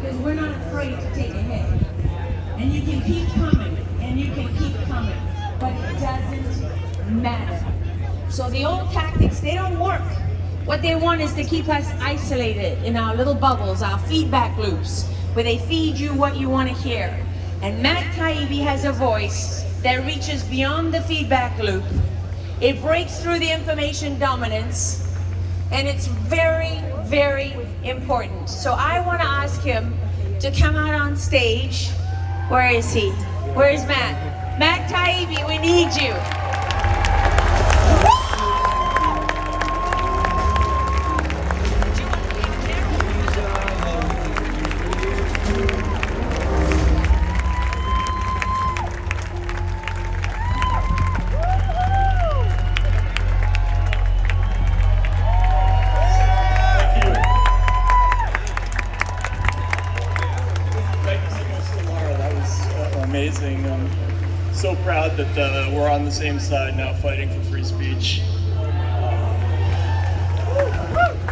because we're not afraid to take a hit. And you can keep coming, and you can keep coming, but it doesn't matter. So the old tactics, they don't work. What they want is to keep us isolated in our little bubbles, our feedback loops, where they feed you what you want to hear. And Matt Taibbi has a voice that reaches beyond the feedback loop. It breaks through the information dominance, and it's very, very important. So I want to ask him to come out on stage. Where is he? Where is Matt? Matt Taibbi, we need you. Amazing. I'm so proud that we're on the same side now fighting for free speech.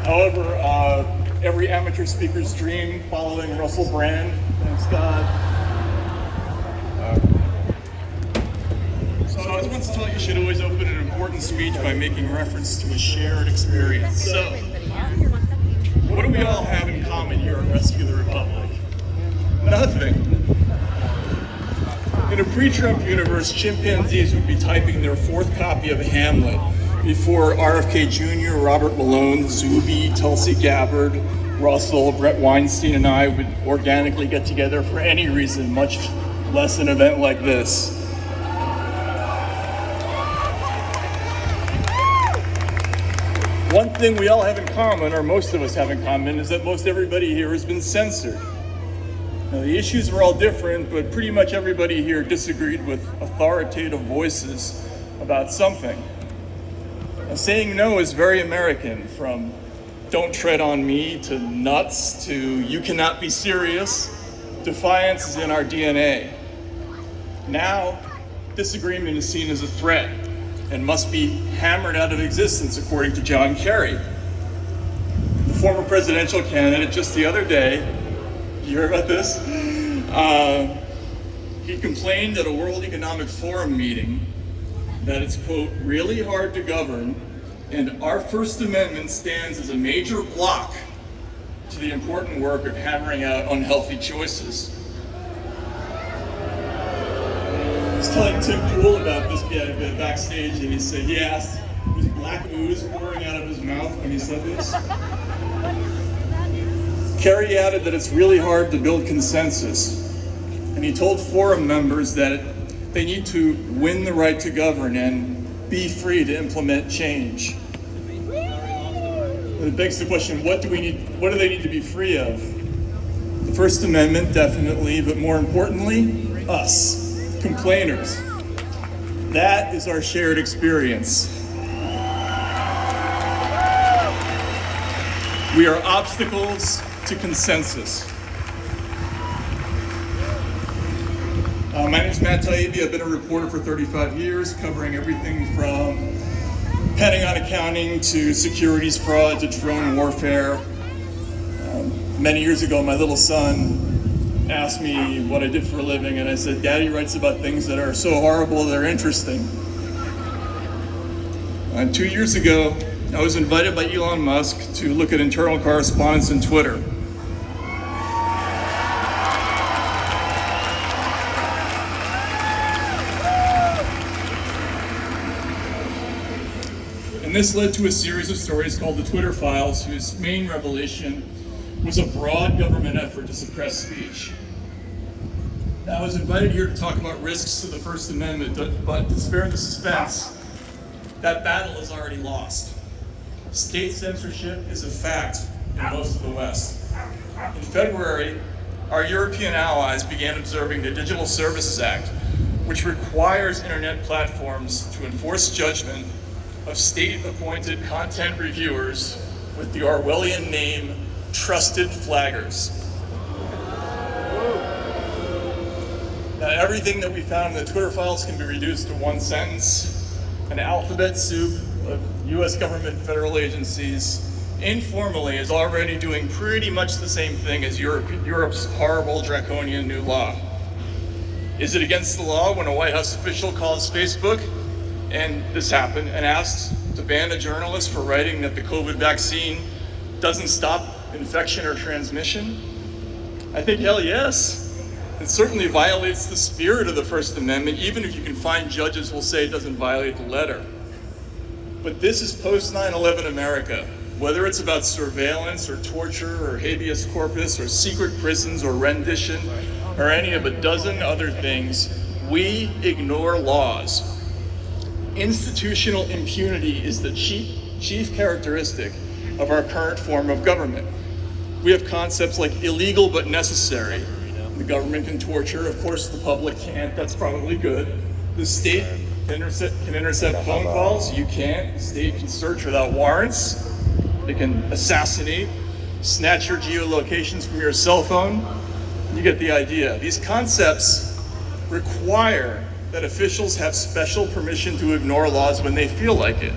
However, every amateur speaker's dream following Russell Brand, thanks God. So I was once taught you should always open an important speech by making reference to a shared experience. So, what do we all have in common here at Rescue the Republic? Nothing. In a pre-Trump universe, chimpanzees would be typing their fourth copy of Hamlet before RFK Jr., Robert Malone, Zuby, Tulsi Gabbard, Russell, Brett Weinstein, and I would organically get together for any reason, much less an event like this. One thing we all have in common, or most of us have in common, is that most everybody here has been censored. Now, the issues were all different, but pretty much everybody here disagreed with authoritative voices about something. Now, saying no is very American, from don't tread on me to nuts to you cannot be serious. Defiance is in our DNA. Now, disagreement is seen as a threat and must be hammered out of existence, according to John Kerry, the former presidential candidate. Just the other day, you heard about this? He complained at a World Economic Forum meeting that it's, quote, really hard to govern, and our First Amendment stands as a major block to the important work of hammering out unhealthy choices. I was telling Tim Pool about this backstage, and he said, yes, there was black ooze pouring out of his mouth when he said this. Kerry added that it's really hard to build consensus, and he told forum members that they need to win the right to govern and be free to implement change. It begs the question, what do they need to be free of? The First Amendment, definitely, but more importantly, us, complainers. That is our shared experience. We are obstacles to consensus. My name is Matt Taibbi. I've been a reporter for 35 years, covering everything from Pentagon accounting to securities fraud to drone warfare. Many years ago, my little son asked me what I did for a living, and I said, Daddy writes about things that are so horrible they're interesting. 2 years ago, I was invited by Elon Musk to look at internal correspondence in Twitter. And this led to a series of stories called the Twitter Files, whose main revelation was a broad government effort to suppress speech. Now, I was invited here to talk about risks to the First Amendment, but to spare the suspense, that battle is already lost. State censorship is a fact in most of the West. In February, our European allies began observing the Digital Services Act, which requires internet platforms to enforce judgment of state-appointed content reviewers with the Orwellian name, trusted flaggers. Now, everything that we found in the Twitter files can be reduced to one sentence: an alphabet soup of US government federal agencies informally is already doing pretty much the same thing as Europe's horrible draconian new law. Is it against the law when a White House official calls Facebook, and this happened, and asks to ban a journalist for writing that the COVID vaccine doesn't stop infection or transmission? I think hell yes. It certainly violates the spirit of the First Amendment, even if you can find judges will say it doesn't violate the letter. But this is post 9/11 America. Whether it's about surveillance or torture or habeas corpus or secret prisons or rendition or any of a dozen other things, we ignore laws. Institutional impunity is the chief characteristic of our current form of government. We have concepts like illegal but necessary. The government can torture, of course the public can't, that's probably good. The state can intercept phone calls, you can't. The state can search without warrants. They can assassinate, snatch your geolocations from your cell phone. You get the idea. These concepts require that officials have special permission to ignore laws when they feel like it.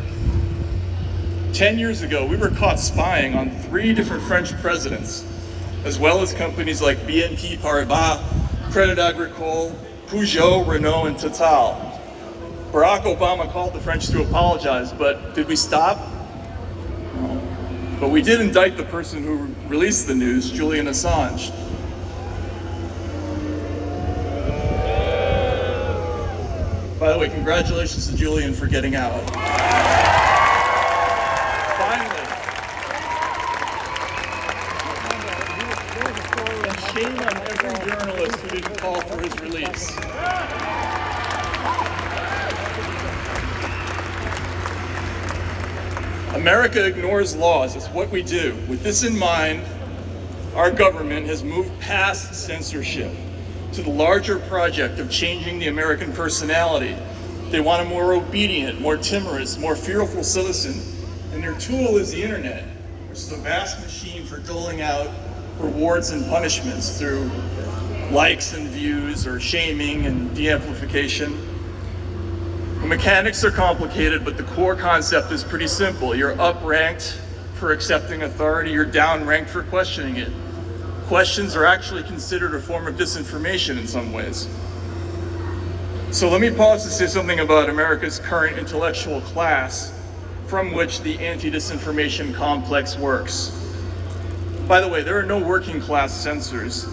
10 years ago, we were caught spying on 3 different French presidents, as well as companies like BNP Paribas, Crédit Agricole, Peugeot, Renault, and Total. Barack Obama called the French to apologize, but did we stop? No. But we did indict the person who released the news, Julian Assange. By the way, congratulations to Julian for getting out. Finally. And shame on every journalist who didn't call for his release. America ignores laws. It's what we do. With this in mind, our government has moved past censorship to the larger project of changing the American personality. They want a more obedient, more timorous, more fearful citizen. And their tool is the internet, which is a vast machine for doling out rewards and punishments through likes and views or shaming and de-amplification. The mechanics are complicated, but the core concept is pretty simple. You're up-ranked for accepting authority, you're down-ranked for questioning it. Questions are actually considered a form of disinformation in some ways. So let me pause to say something about America's current intellectual class from which the anti-disinformation complex works. By the way, there are no working class censors.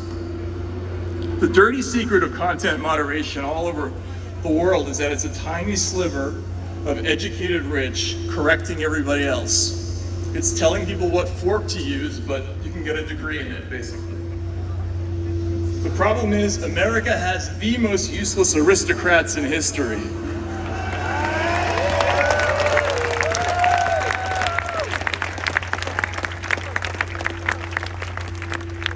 The dirty secret of content moderation all over the world is that it's a tiny sliver of educated rich correcting everybody else. It's telling people what fork to use, but you can get a degree in it, basically. The problem is, America has the most useless aristocrats in history.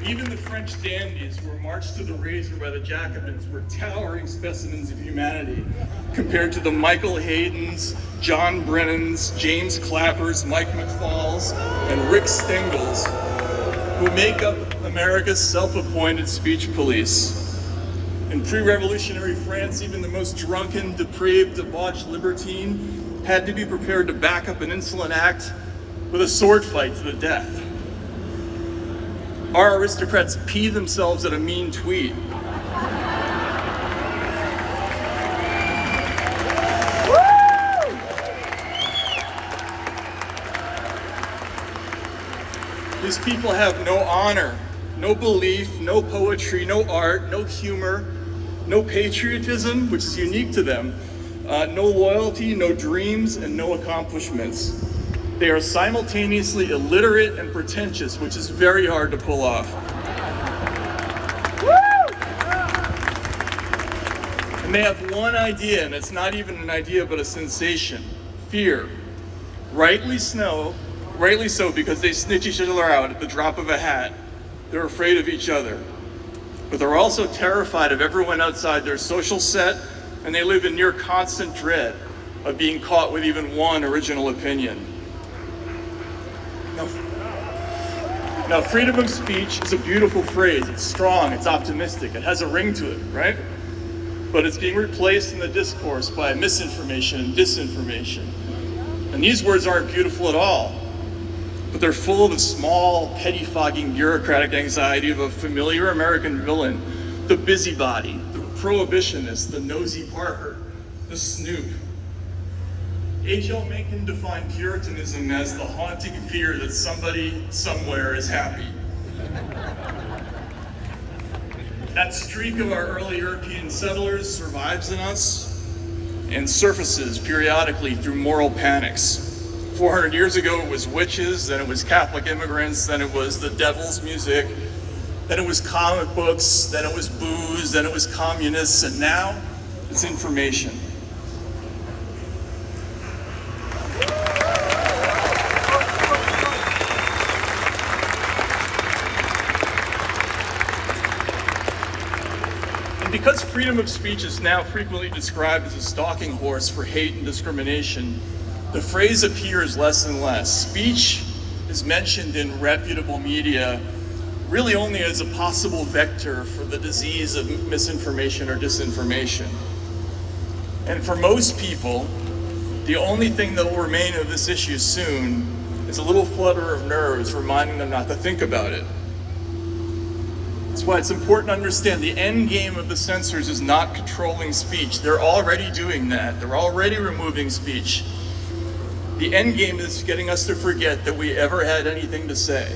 Even the French dandies who were marched to the razor by the Jacobins were towering specimens of humanity compared to the Michael Haydens, John Brennans, James Clappers, Mike McFalls, and Rick Stengels, who make up America's self-appointed speech police. In pre-revolutionary France, even the most drunken, depraved, debauched libertine had to be prepared to back up an insolent act with a sword fight to the death. Our aristocrats pee themselves at a mean tweet. These people have no honor, no belief, no poetry, no art, no humor, no patriotism, which is unique to them, no loyalty, no dreams, and no accomplishments. They are simultaneously illiterate and pretentious, which is very hard to pull off. And they have one idea, and it's not even an idea, but a sensation: fear. Rightly so, because they snitch each other out at the drop of a hat. They're afraid of each other. But they're also terrified of everyone outside their social set, and they live in near constant dread of being caught with even one original opinion. Now, freedom of speech is a beautiful phrase. It's strong, it's optimistic, it has a ring to it, right? But it's being replaced in the discourse by misinformation and disinformation. And these words aren't beautiful at all. but they're full of the small, petty-fogging bureaucratic anxiety of a familiar American villain, the busybody, the prohibitionist, the nosy Parker, the snoop. H.L. Mencken defined Puritanism as the haunting fear that somebody somewhere is happy. That streak of our early European settlers survives in us and surfaces periodically through moral panics. 400 years ago it was witches, then it was Catholic immigrants, then it was the devil's music, then it was comic books, then it was booze, then it was communists, and now it's information. Because freedom of speech is now frequently described as a stalking horse for hate and discrimination, the phrase appears less and less. Speech is mentioned in reputable media really only as a possible vector for the disease of misinformation or disinformation. And for most people, the only thing that will remain of this issue soon is a little flutter of nerves reminding them not to think about it. That's why it's important to understand the end game of the censors is not controlling speech. They're already doing that. They're already removing speech. The end game is getting us to forget that we ever had anything to say.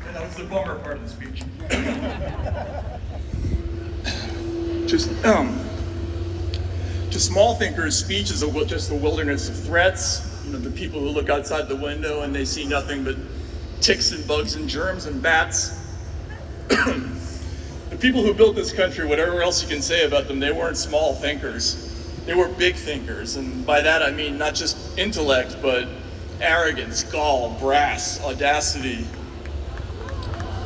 And that was the bummer part of the speech. To small thinkers, speech is just a wilderness of threats. You know, the people who look outside the window and they see nothing but ticks and bugs and germs and bats. The people who built this country, whatever else you can say about them, they weren't small thinkers. They were big thinkers, and by that I mean not just intellect, but arrogance, gall, brass, audacity.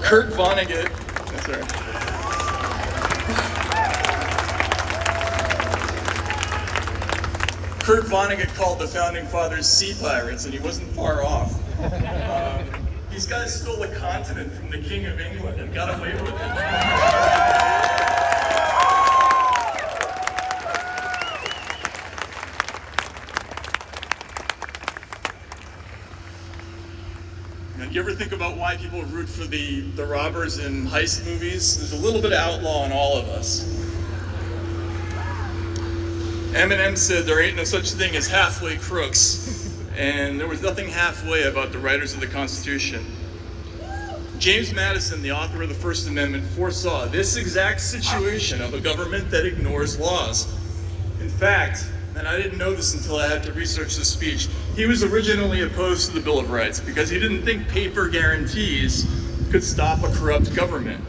Kurt Vonnegut, that's right. Kurt Vonnegut called the Founding Fathers sea pirates, and he wasn't far off. These guys stole a continent from the King of England and got away with it. Now, do you ever think about why people root for the robbers in heist movies? There's a little bit of outlaw in all of us. Eminem said there ain't no such thing as halfway crooks, and there was nothing halfway about the writers of the Constitution. James Madison, the author of the First Amendment, foresaw this exact situation of a government that ignores laws. In fact, and I didn't know this until I had to research this speech, he was originally opposed to the Bill of Rights because he didn't think paper guarantees could stop a corrupt government.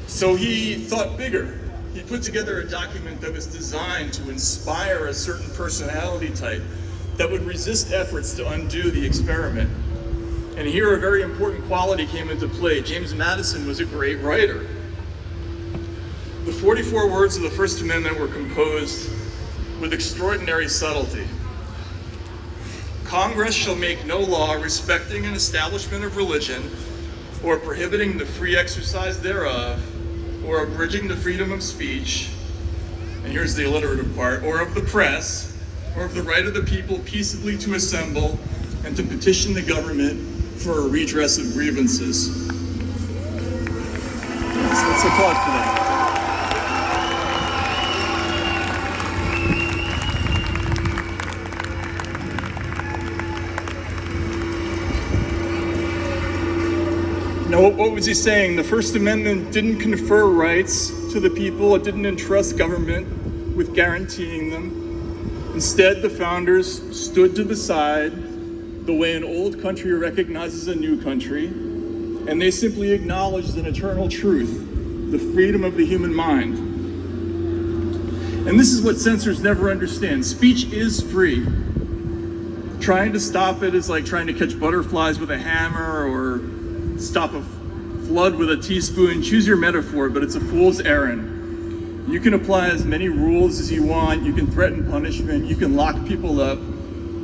So he thought bigger. He put together a document that was designed to inspire a certain personality type that would resist efforts to undo the experiment. And here a very important quality came into play. James Madison was a great writer. The 44 words of the First Amendment were composed with extraordinary subtlety. Congress shall make no law respecting an establishment of religion, or prohibiting the free exercise thereof, or abridging the freedom of speech, and here's the alliterative part, or of the press, or of the right of the people peaceably to assemble and to petition the government for a redress of grievances. Let's applaud for that. Now, what was he saying? The First Amendment didn't confer rights to the people. It didn't entrust government with guaranteeing them. Instead, the founders stood to the side the way an old country recognizes a new country, and they simply acknowledged an eternal truth, the freedom of the human mind. And this is what censors never understand. Speech is free. Trying to stop it is like trying to catch butterflies with a hammer or stop a flood with a teaspoon. Choose your metaphor, but it's a fool's errand. You can apply as many rules as you want. You can threaten punishment. You can lock people up.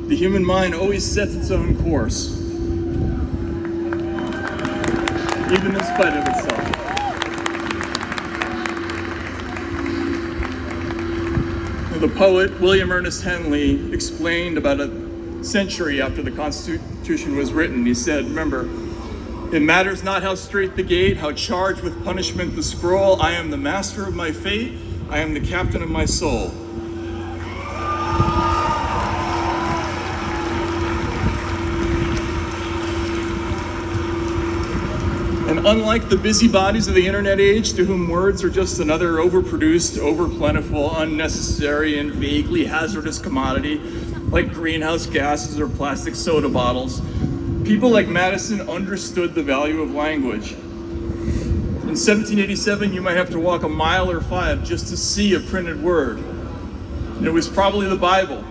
The human mind always sets its own course. even in spite of itself. The poet William Ernest Henley explained about a century after the Constitution was written. He said, remember, it matters not how strait the gate, how charged with punishment the scroll. I am the master of my fate. I am the captain of my soul. And unlike the busybodies of the internet age, to whom words are just another overproduced, overplentiful, unnecessary, and vaguely hazardous commodity, like greenhouse gases or plastic soda bottles, people like Madison understood the value of language. In 1787, you might have to walk a mile or 5 just to see a printed word. And it was probably the Bible.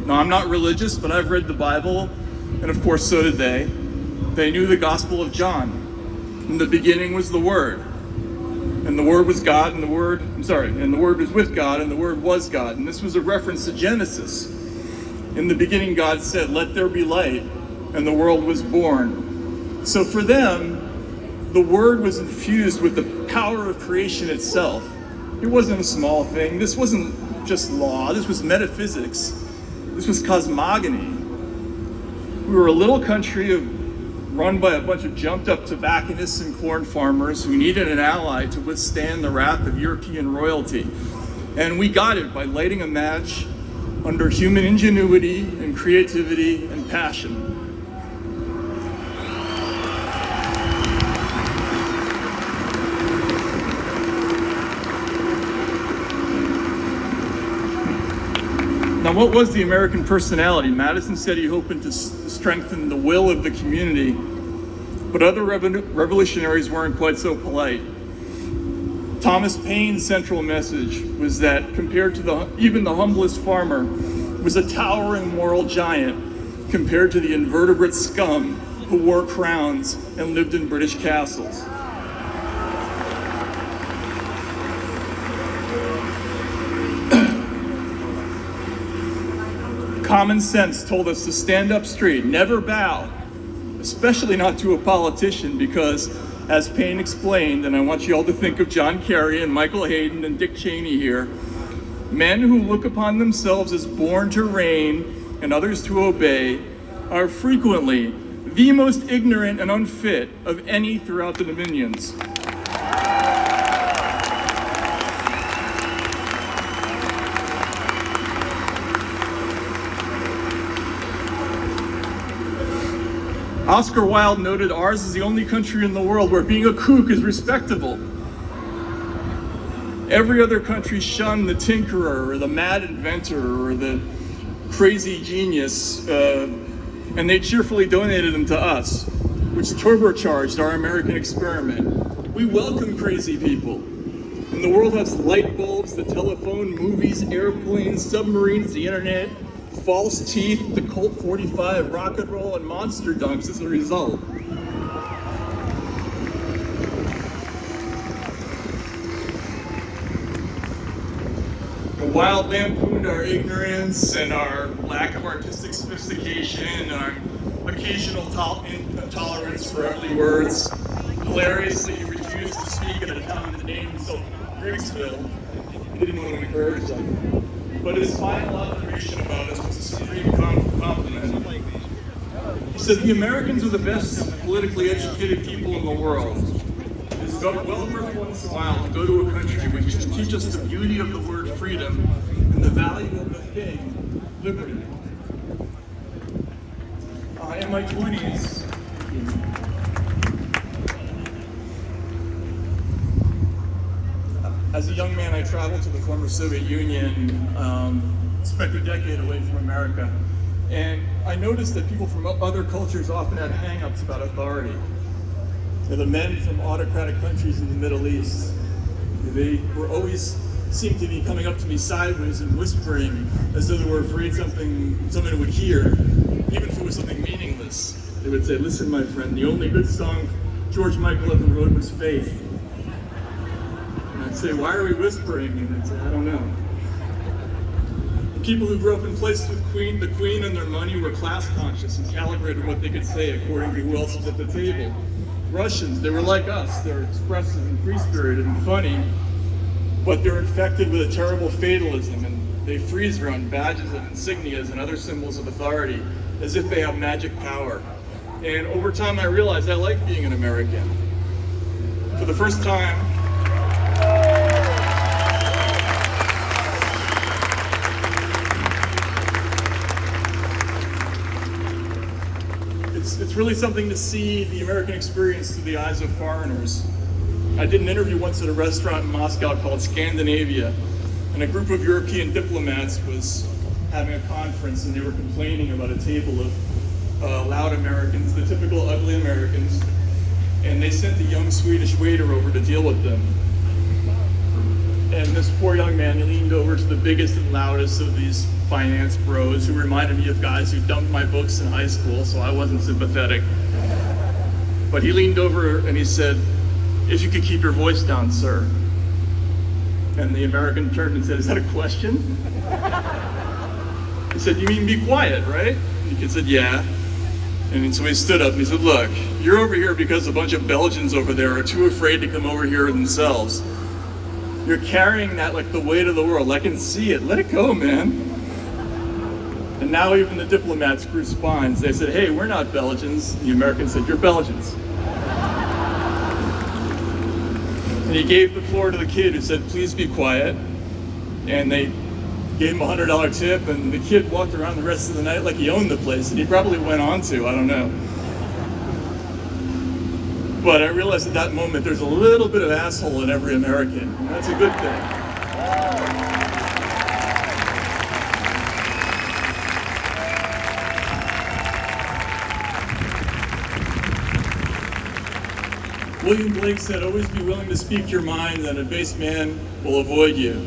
Now, I'm not religious, but I've read the Bible, and of course, so did they. They knew the Gospel of John. In the beginning was the Word. And the Word was God, and the Word was with God, and the Word was God. And this was a reference to Genesis. In the beginning, God said, "Let there be light," and the world was born. So for them, the Word was infused with the power of creation itself. It wasn't a small thing. This wasn't just law. This was metaphysics. This was cosmogony. We were a little country run by a bunch of jumped-up tobacconists and corn farmers who needed an ally to withstand the wrath of European royalty. And we got it by lighting a match under human ingenuity and creativity and passion. Now, what was the American personality? Madison said he hoped to strengthen the will of the community, but other revolutionaries weren't quite so polite. Thomas Paine's central message was that compared to even the humblest farmer, was a towering moral giant compared to the invertebrate scum who wore crowns and lived in British castles. Common sense told us to stand up straight, never bow, especially not to a politician, because, as Paine explained, and I want you all to think of John Kerry and Michael Hayden and Dick Cheney here, men who look upon themselves as born to reign and others to obey are frequently the most ignorant and unfit of any throughout the dominions. Oscar Wilde noted ours is the only country in the world where being a kook is respectable. Every other country shunned the tinkerer or the mad inventor or the crazy genius, and they cheerfully donated them to us, which turbocharged our American experiment. We welcome crazy people. And the world has light bulbs, the telephone, movies, airplanes, submarines, the internet, false teeth, the Colt 45, rock and roll, and monster dunks as a result. The Wilde lampooned our ignorance and our lack of artistic sophistication and our occasional intolerance for ugly words. Hilariously, he refused to speak at a town that named himself Briggsville. He didn't want to encourage them. But his final observation about us was a supreme compliment. He said, "The Americans are the best politically educated people in the world. It is well worth once in a while to go to a country which can teach us the beauty of the word freedom and the value of the thing, liberty." In my 20s, as a young man, I traveled to the former Soviet Union, spent a decade away from America, and I noticed that people from other cultures often had hang-ups about authority. The men from autocratic countries in the Middle East, they were always seemed to be coming up to me sideways and whispering as though they were afraid someone would hear, even if it was something meaningless. They would say, "Listen, my friend, the only good song George Michael ever wrote was Faith." I'd say, "Why are we whispering?" And they'd say, "I don't know." People who grew up in places with the Queen and their money were class conscious and calibrated what they could say according to who else was at the table. Russians. They were like us. They're expressive and free-spirited and funny, but they're infected with a terrible fatalism, and they freeze around badges and insignias and other symbols of authority as if they have magic power. And over time I realized I like being an American. For the first time, it's really something to see the American experience through the eyes of foreigners. I did an interview once at a restaurant in Moscow called Scandinavia, and a group of European diplomats was having a conference, and they were complaining about a table of loud Americans, the typical ugly Americans, and they sent a young Swedish waiter over to deal with them. And this poor young man leaned over to the biggest and loudest of these finance bros who reminded me of guys who dumped my books in high school, so I wasn't sympathetic. But he leaned over and he said, "If you could keep your voice down, sir." And the American turned and said, "Is that a question?" He said, "You mean be quiet, right?" And the kid said, "Yeah." And so he stood up and he said, "Look, you're over here because a bunch of Belgians over there are too afraid to come over here themselves. You're carrying that like the weight of the world. I can see it. Let it go, man." And now even the diplomats grew spines. They said, "Hey, we're not Belgians." And the Americans said, "You're Belgians." And he gave the floor to the kid who said, "Please be quiet." And they gave him a $100 tip, and the kid walked around the rest of the night like he owned the place, and he probably went on to, I don't know. But I realized at that moment there's a little bit of asshole in every American, and that's a good thing. William Blake said, "Always be willing to speak your mind, and a base man will avoid you."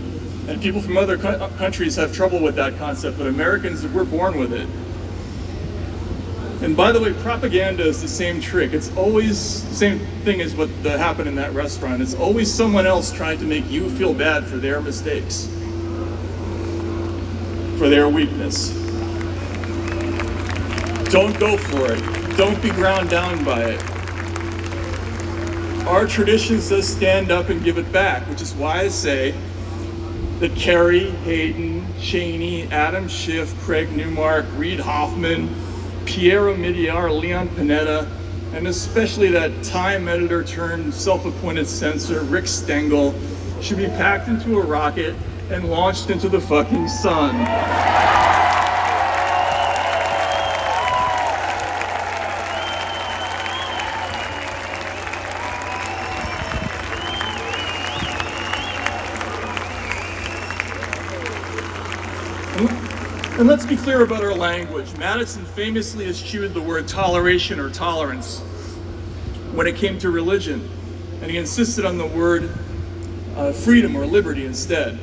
And people from other countries have trouble with that concept, but Americans, we're born with it. And by the way, propaganda is the same trick. It's always the same thing as what happened in that restaurant. It's always someone else trying to make you feel bad for their mistakes, for their weakness. Don't go for it. Don't be ground down by it. Our tradition says stand up and give it back, which is why I say that Kerry, Hayden, Cheney, Adam Schiff, Craig Newmark, Reid Hoffman, Piero Migliar, Leon Panetta, and especially that Time editor turned self-appointed censor, Rick Stengel, should be packed into a rocket and launched into the fucking sun. And let's be clear about our language. Madison famously eschewed the word toleration or tolerance when it came to religion, and he insisted on the word freedom or liberty instead,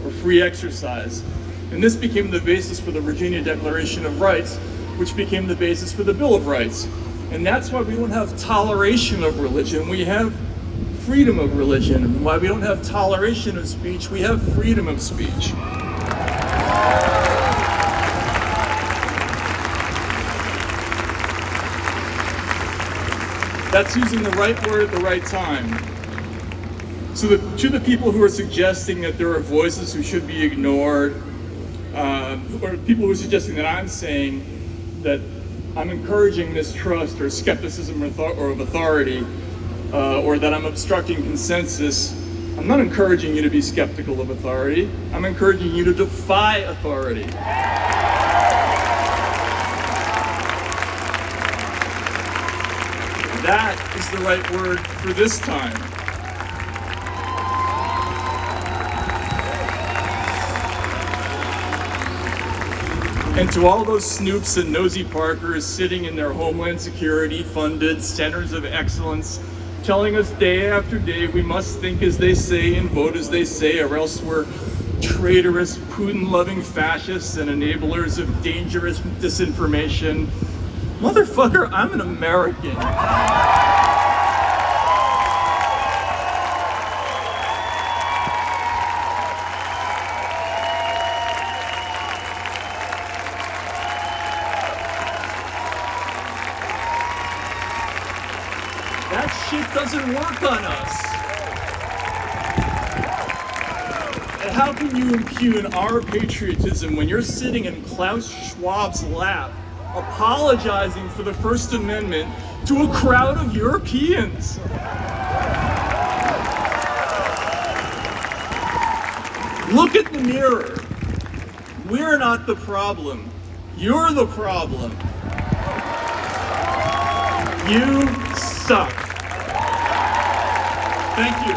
or free exercise. And this became the basis for the Virginia Declaration of Rights, which became the basis for the Bill of Rights. And that's why we don't have toleration of religion, we have freedom of religion. And why we don't have toleration of speech, we have freedom of speech. That's using the right word at the right time. So to the people who are suggesting that there are voices who should be ignored, or people who are suggesting that I'm saying that I'm encouraging mistrust or skepticism or of authority, or that I'm obstructing consensus, I'm not encouraging you to be skeptical of authority. I'm encouraging you to defy authority. That is the right word for this time. And to all those snoops and nosy Parkers sitting in their Homeland Security funded centers of excellence, telling us day after day we must think as they say and vote as they say, or else we're traitorous, Putin-loving fascists and enablers of dangerous disinformation. Motherfucker, I'm an American. shit doesn't work on us. And how can you impugn our patriotism when you're sitting in Klaus Schwab's lap apologizing for the First Amendment to a crowd of Europeans? Look at the mirror. We're not the problem. You're the problem. You suck. Thank you.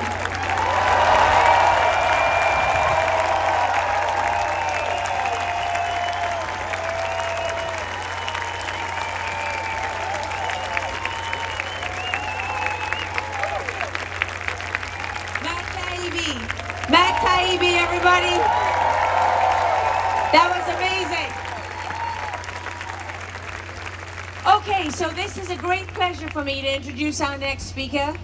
Matt Taibbi, everybody. That was amazing. Okay, so this is a great pleasure for me to introduce our next speaker.